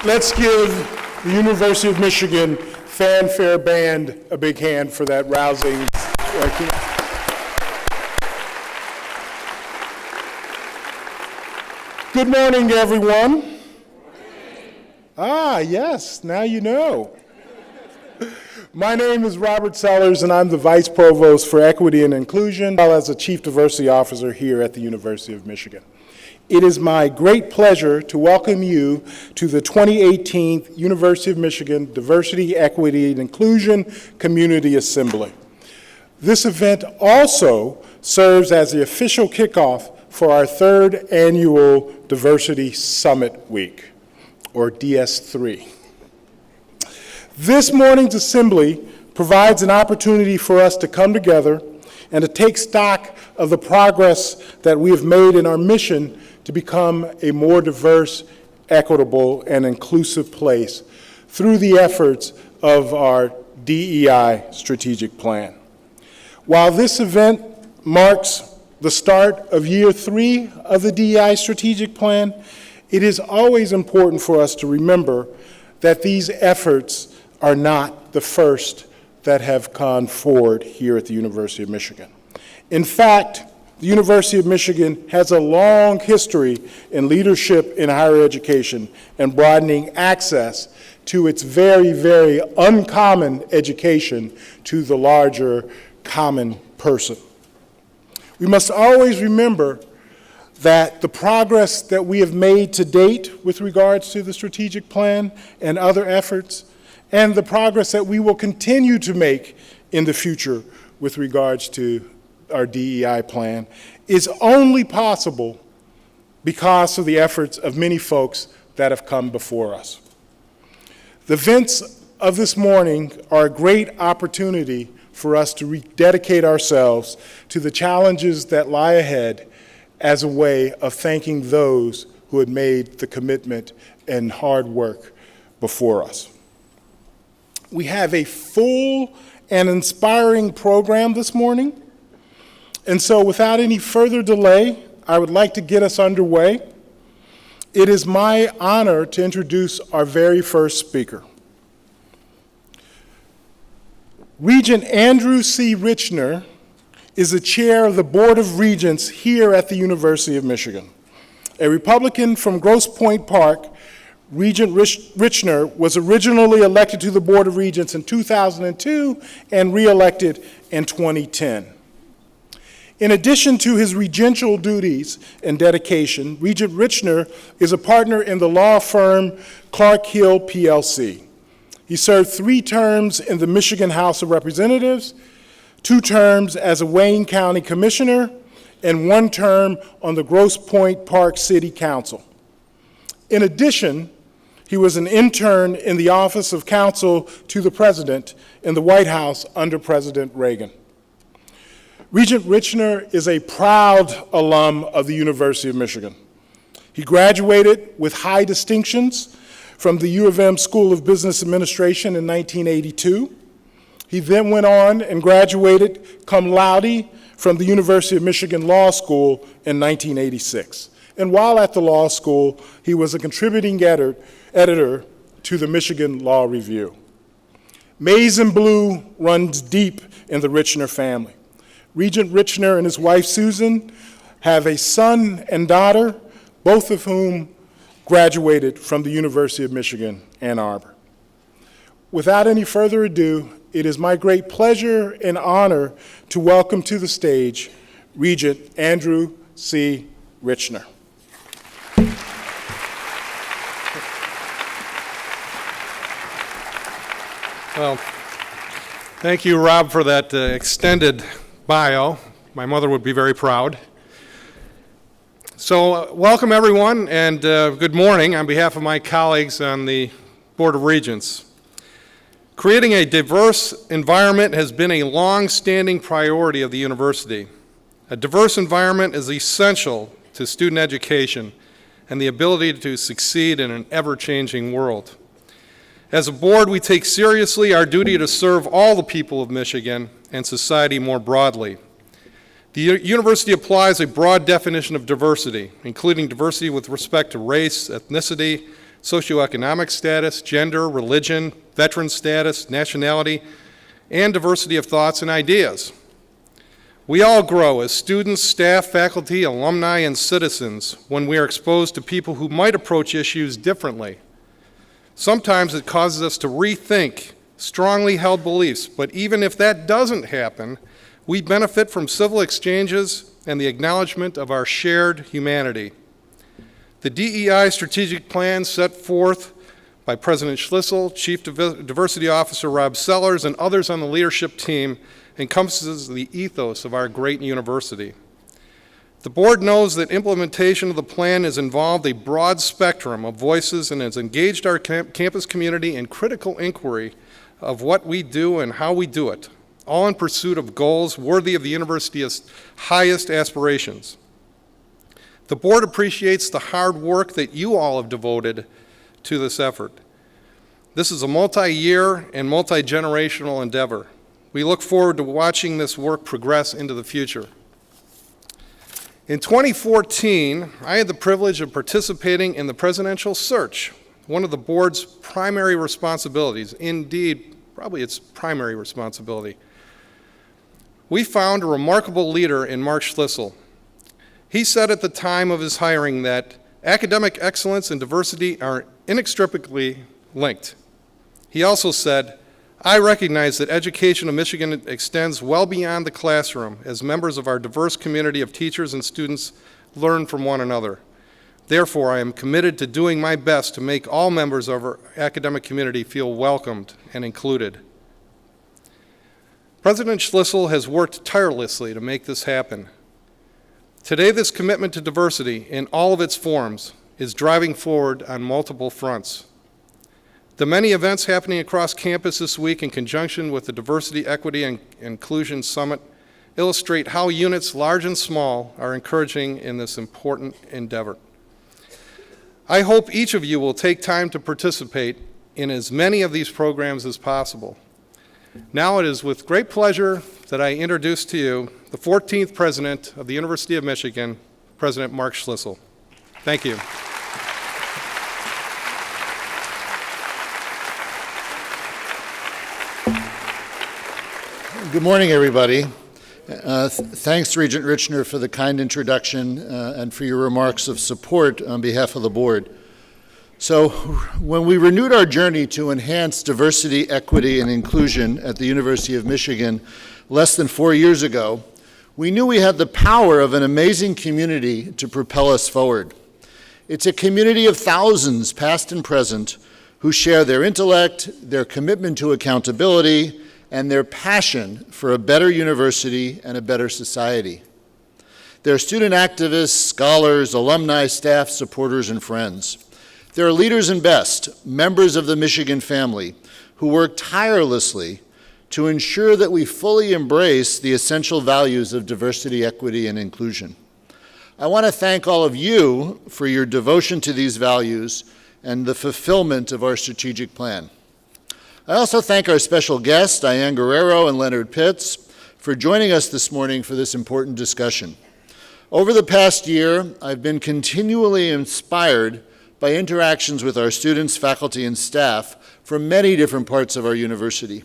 Let's give the University of Michigan Fanfare Band a big hand for that rousing. Good morning, everyone. Yes, now you know. My name is Robert Sellers, and I'm the Vice Provost for Equity and Inclusion, as well as the Chief Diversity Officer here at the University of Michigan. It is my great pleasure to welcome you to the 2018 University of Michigan Diversity, Equity, and Inclusion Community Assembly. This event also serves as the official kickoff for our third annual Diversity Summit Week, or DS3. This morning's assembly provides an opportunity for us to come together and to take stock of the progress that we have made in our mission to become a more diverse, equitable, and inclusive place through the efforts of our DEI strategic plan. While this event marks the start of year 3 of the DEI strategic plan, it is always important for us to remember that these efforts are not the first that have gone forward here at the University of Michigan. In fact, the University of Michigan has a long history in leadership in higher education and broadening access to its very, very uncommon education to the larger common person. We must always remember that the progress that we have made to date with regards to the strategic plan and other efforts, and the progress that we will continue to make in the future with regards to our DEI plan, is only possible because of the efforts of many folks that have come before us. The events of this morning are a great opportunity for us to rededicate ourselves to the challenges that lie ahead as a way of thanking those who had made the commitment and hard work before us. We have a full and inspiring program this morning. And so without any further delay, I would like to get us underway. It is my honor to introduce our very first speaker. Regent Andrew C. Richner is the chair of the Board of Regents here at the University of Michigan. A Republican from Grosse Pointe Park, Regent Richner was originally elected to the Board of Regents in 2002 and re-elected in 2010. In addition to his regential duties and dedication, Regent Richner is a partner in the law firm Clark Hill PLC. He served 3 terms in the Michigan House of Representatives, 2 terms as a Wayne County Commissioner, and 1 term on the Grosse Pointe Park City Council. In addition, he was an intern in the Office of Counsel to the President in the White House under President Reagan. Regent Richner is a proud alum of the University of Michigan. He graduated with high distinctions from the U of M School of Business Administration in 1982. He then went on and graduated cum laude from the University of Michigan Law School in 1986. And while at the law school, he was a contributing editor to the Michigan Law Review. Maize and blue runs deep in the Richner family. Regent Richner and his wife Susan have a son and daughter, both of whom graduated from the University of Michigan, Ann Arbor. Without any further ado, it is my great pleasure and honor to welcome to the stage Regent Andrew C. Richner. Well, thank you, Rob, for that extended bio. My mother would be very proud. So welcome everyone, and good morning on behalf of my colleagues on the Board of Regents. Creating a diverse environment has been a long-standing priority of the university. A diverse environment is essential to student education and the ability to succeed in an ever-changing world. As a board, we take seriously our duty to serve all the people of Michigan and society more broadly. The university applies a broad definition of diversity, including diversity with respect to race, ethnicity, socioeconomic status, gender, religion, veteran status, nationality, and diversity of thoughts and ideas. We all grow as students, staff, faculty, alumni, and citizens when we are exposed to people who might approach issues differently. Sometimes it causes us to rethink strongly held beliefs, but even if that doesn't happen, we benefit from civil exchanges and the acknowledgement of our shared humanity. The DEI strategic plan set forth by President Schlissel, Chief Diversity Officer Rob Sellers, and others on the leadership team encompasses the ethos of our great university. The board knows that implementation of the plan has involved a broad spectrum of voices and has engaged our campus community in critical inquiry of what we do and how we do it, all in pursuit of goals worthy of the university's highest aspirations. The board appreciates the hard work that you all have devoted to this effort. This is a multi-year and multi-generational endeavor. We look forward to watching this work progress into the future. In 2014, I had the privilege of participating in the presidential search, one of the board's primary responsibilities, indeed, probably its primary responsibility. We found a remarkable leader in Mark Schlissel. He said at the time of his hiring that academic excellence and diversity are inextricably linked. He also said, "I recognize that education in Michigan extends well beyond the classroom as members of our diverse community of teachers and students learn from one another. Therefore, I am committed to doing my best to make all members of our academic community feel welcomed and included." President Schlissel has worked tirelessly to make this happen. Today, this commitment to diversity in all of its forms is driving forward on multiple fronts. The many events happening across campus this week in conjunction with the Diversity, Equity, and Inclusion Summit illustrate how units large and small are encouraging in this important endeavor. I hope each of you will take time to participate in as many of these programs as possible. Now it is with great pleasure that I introduce to you the 14th President of the University of Michigan, President Mark Schlissel. Thank you. Good morning, everybody. Thanks, Regent Richner, for the kind introduction and for your remarks of support on behalf of the board. So, when we renewed our journey to enhance diversity, equity, and inclusion at the University of Michigan less than 4 years ago, we knew we had the power of an amazing community to propel us forward. It's a community of thousands, past and present, who share their intellect, their commitment to accountability, and their passion for a better university and a better society. They're student activists, scholars, alumni, staff, supporters, and friends. They're leaders and best, members of the Michigan family, who work tirelessly to ensure that we fully embrace the essential values of diversity, equity, and inclusion. I want to thank all of you for your devotion to these values and the fulfillment of our strategic plan. I also thank our special guests, Diane Guerrero and Leonard Pitts, for joining us this morning for this important discussion. Over the past year, I've been continually inspired by interactions with our students, faculty, and staff from many different parts of our university.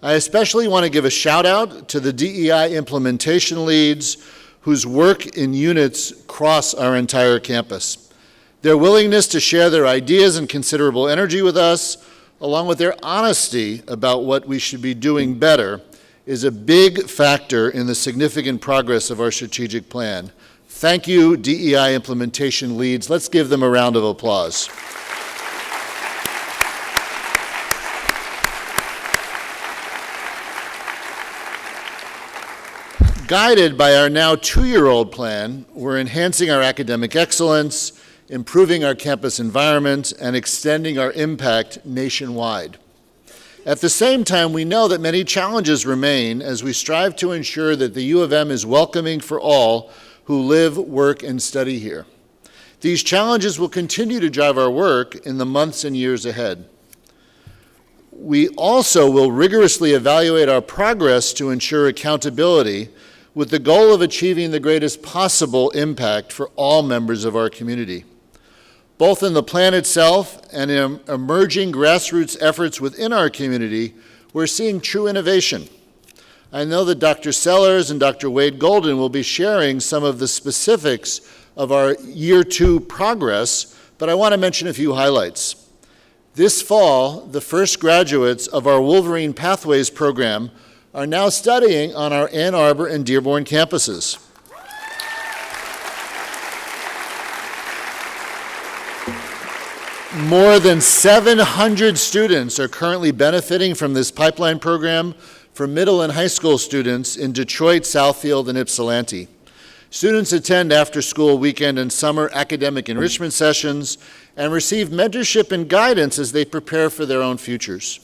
I especially want to give a shout out to the DEI implementation leads whose work in units cross our entire campus. Their willingness to share their ideas and considerable energy with us, along with their honesty about what we should be doing better, is a big factor in the significant progress of our strategic plan. Thank you, DEI implementation leads. Let's give them a round of applause. Guided by our now 2-year-old plan, we're enhancing our academic excellence, improving our campus environment, and extending our impact nationwide. At the same time, we know that many challenges remain as we strive to ensure that the U of M is welcoming for all who live, work, and study here. These challenges will continue to drive our work in the months and years ahead. We also will rigorously evaluate our progress to ensure accountability with the goal of achieving the greatest possible impact for all members of our community. Both in the plan itself and in emerging grassroots efforts within our community, we're seeing true innovation. I know that Dr. Sellers and Dr. Wade Golden will be sharing some of the specifics of our Year 2 progress, but I want to mention a few highlights. This fall, the first graduates of our Wolverine Pathways program are now studying on our Ann Arbor and Dearborn campuses. More than 700 students are currently benefiting from this pipeline program for middle and high school students in Detroit, Southfield, and Ypsilanti. Students attend after-school, weekend, and summer academic enrichment sessions and receive mentorship and guidance as they prepare for their own futures.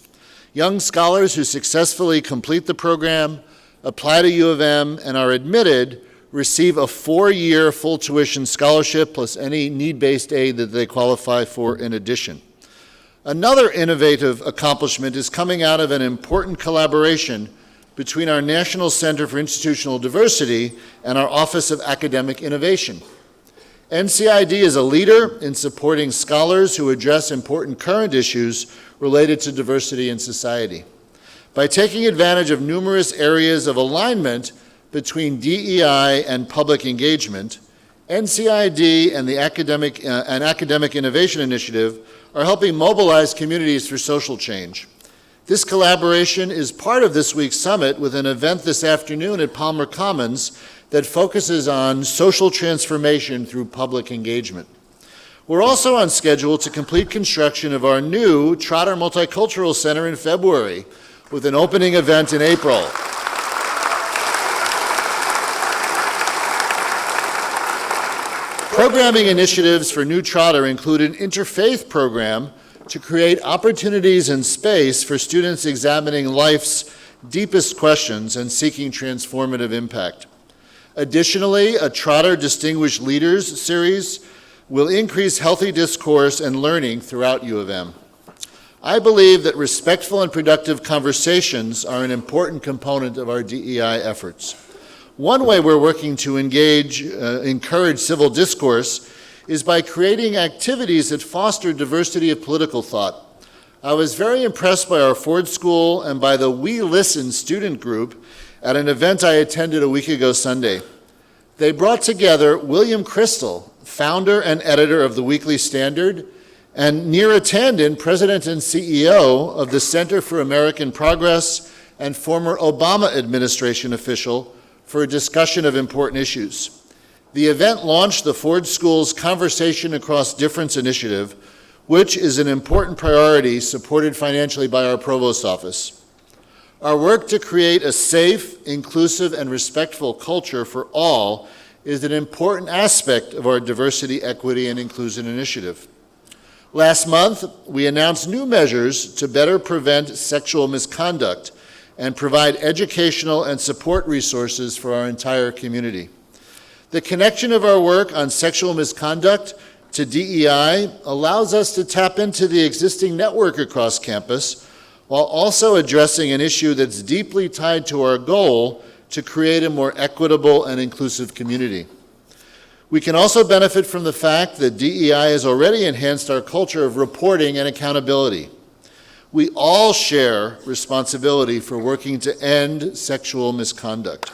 Young scholars who successfully complete the program, apply to U of M, and are admitted receive a 4-year full tuition scholarship plus any need-based aid that they qualify for in addition. Another innovative accomplishment is coming out of an important collaboration between our National Center for Institutional Diversity and our Office of Academic Innovation. NCID is a leader in supporting scholars who address important current issues related to diversity in society. By taking advantage of numerous areas of alignment between DEI and public engagement, NCID and the Academic Innovation Initiative are helping mobilize communities for social change. This collaboration is part of this week's summit with an event this afternoon at Palmer Commons that focuses on social transformation through public engagement. We're also on schedule to complete construction of our new Trotter Multicultural Center in February, with an opening event in April. Programming initiatives for New Trotter include an interfaith program to create opportunities and space for students examining life's deepest questions and seeking transformative impact. Additionally, a Trotter Distinguished Leaders series will increase healthy discourse and learning throughout U of M. I believe that respectful and productive conversations are an important component of our DEI efforts. One way we're working to encourage civil discourse is by creating activities that foster diversity of political thought. I was very impressed by our Ford School and by the We Listen student group at an event I attended a week ago Sunday. They brought together William Crystal, founder and editor of the Weekly Standard, and Neera Tandon, president and CEO of the Center for American Progress and former Obama administration official, for a discussion of important issues. The event launched the Ford School's Conversation Across Difference initiative, which is an important priority supported financially by our provost office. Our work to create a safe, inclusive, and respectful culture for all is an important aspect of our diversity, equity, and inclusion initiative. Last month, we announced new measures to better prevent sexual misconduct and provide educational and support resources for our entire community. The connection of our work on sexual misconduct to DEI allows us to tap into the existing network across campus while also addressing an issue that's deeply tied to our goal to create a more equitable and inclusive community. We can also benefit from the fact that DEI has already enhanced our culture of reporting and accountability. We all share responsibility for working to end sexual misconduct.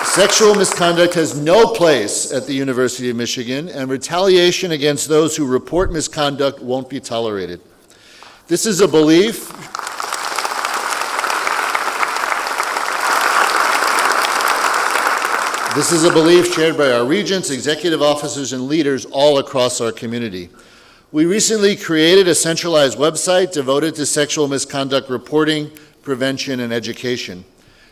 Sexual misconduct has no place at the University of Michigan, and retaliation against those who report misconduct won't be tolerated. This is a belief shared by our regents, executive officers, and leaders all across our community. We recently created a centralized website devoted to sexual misconduct reporting, prevention, and education.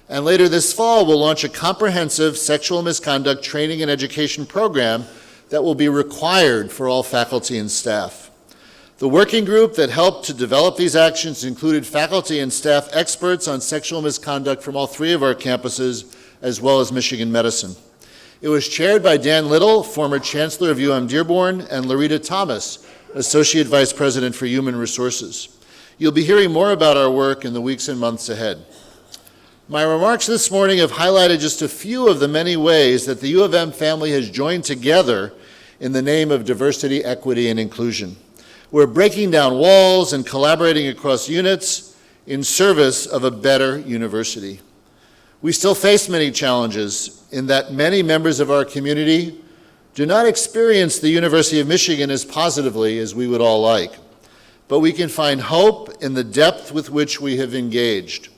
And later this fall, we'll launch a comprehensive sexual misconduct training and education program that will be required for all faculty and staff. The working group that helped to develop these actions included faculty and staff experts on sexual misconduct from all 3 of our campuses, as well as Michigan Medicine. It was chaired by Dan Little, former Chancellor of UM Dearborn, and Loretta Thomas, Associate Vice President for Human Resources. You'll be hearing more about our work in the weeks and months ahead. My remarks this morning have highlighted just a few of the many ways that the U of M family has joined together in the name of diversity, equity, and inclusion. We're breaking down walls and collaborating across units in service of a better university. We still face many challenges in that many members of our community do not experience the University of Michigan as positively as we would all like, but we can find hope in the depth with which we have engaged.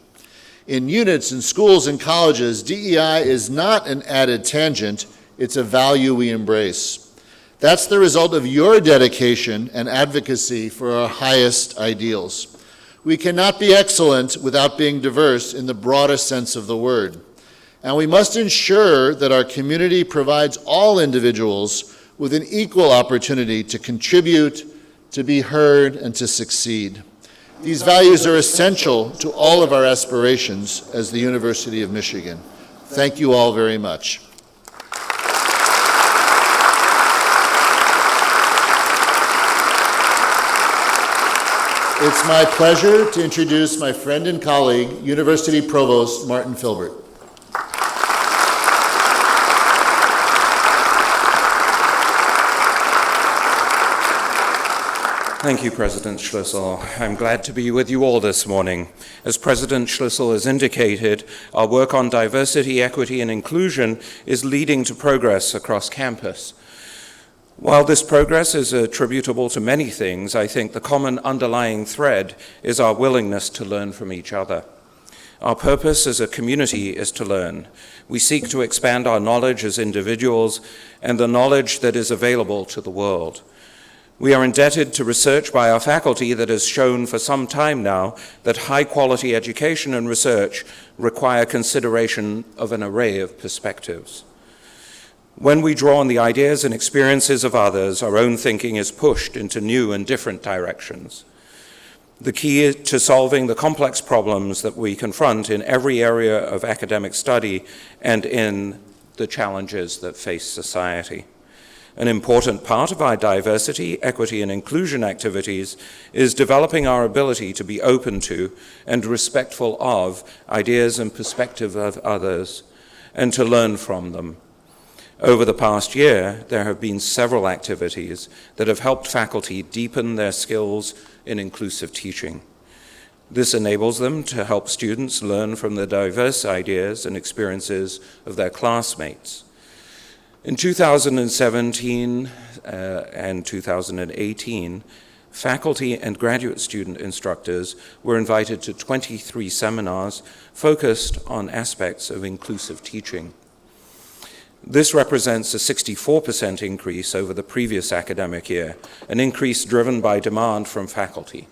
In units, in schools, and colleges, DEI is not an added tangent, it's a value we embrace. That's the result of your dedication and advocacy for our highest ideals. We cannot be excellent without being diverse in the broadest sense of the word. And we must ensure that our community provides all individuals with an equal opportunity to contribute, to be heard, and to succeed. These values are essential to all of our aspirations as the University of Michigan. Thank you all very much. It's my pleasure to introduce my friend and colleague, University Provost Martin Filbert. Thank you, President Schlissel. I'm glad to be with you all this morning. As President Schlissel has indicated, our work on diversity, equity, and inclusion is leading to progress across campus. While this progress is attributable to many things, I think the common underlying thread is our willingness to learn from each other. Our purpose as a community is to learn. We seek to expand our knowledge as individuals and the knowledge that is available to the world. We are indebted to research by our faculty that has shown for some time now that high-quality education and research require consideration of an array of perspectives. When we draw on the ideas and experiences of others, our own thinking is pushed into new and different directions. The key to solving the complex problems that we confront in every area of academic study and in the challenges that face society. An important part of our diversity, equity, and inclusion activities is developing our ability to be open to and respectful of ideas and perspectives of others, and to learn from them. Over the past year, there have been several activities that have helped faculty deepen their skills in inclusive teaching. This enables them to help students learn from the diverse ideas and experiences of their classmates. In 2017 and 2018, faculty and graduate student instructors were invited to 23 seminars focused on aspects of inclusive teaching. This represents a 64% increase over the previous academic year, an increase driven by demand from faculty.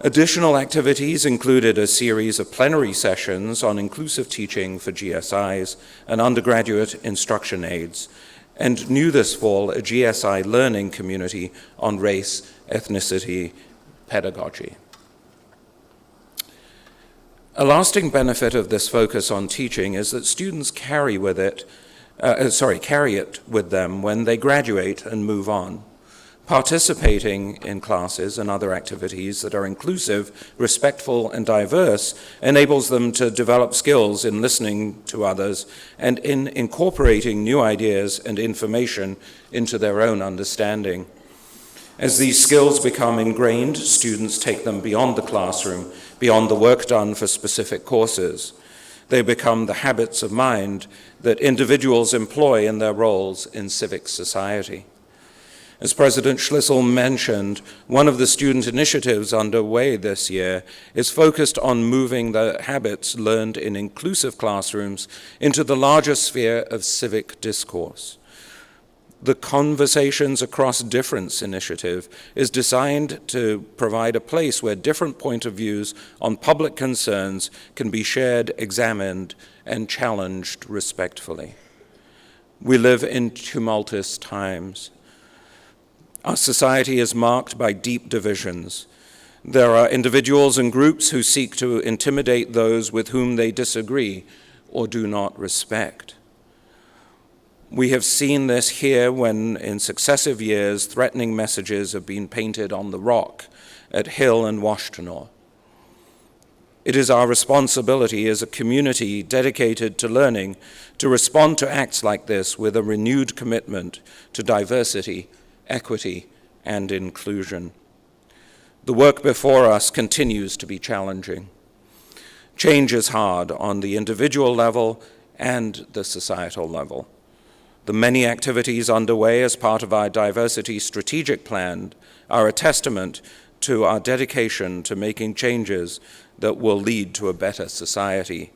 Additional activities included a series of plenary sessions on inclusive teaching for GSIs and undergraduate instruction aides, and new this fall a GSI learning community on race, ethnicity, pedagogy. A lasting benefit of this focus on teaching is that students carry it with them when they graduate and move on. Participating in classes and other activities that are inclusive, respectful, and diverse enables them to develop skills in listening to others and in incorporating new ideas and information into their own understanding. As these skills become ingrained, students take them beyond the classroom, beyond the work done for specific courses. They become the habits of mind that individuals employ in their roles in civic society. As President Schlissel mentioned, one of the student initiatives underway this year is focused on moving the habits learned in inclusive classrooms into the larger sphere of civic discourse. The Conversations Across Difference initiative is designed to provide a place where different point of views on public concerns can be shared, examined, and challenged respectfully. We live in tumultuous times. Our society is marked by deep divisions. There are individuals and groups who seek to intimidate those with whom they disagree or do not respect. We have seen this here when, in successive years, threatening messages have been painted on the rock at Hill and Washtenaw. It is our responsibility as a community dedicated to learning to respond to acts like this with a renewed commitment to diversity, equity, and inclusion. The work before us continues to be challenging. Change is hard on the individual level and the societal level. The many activities underway as part of our diversity strategic plan are a testament to our dedication to making changes that will lead to a better society,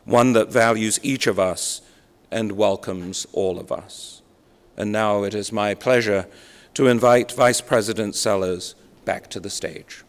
one that values each of us and welcomes all of us. And now it is my pleasure to invite Vice President Sellers back to the stage.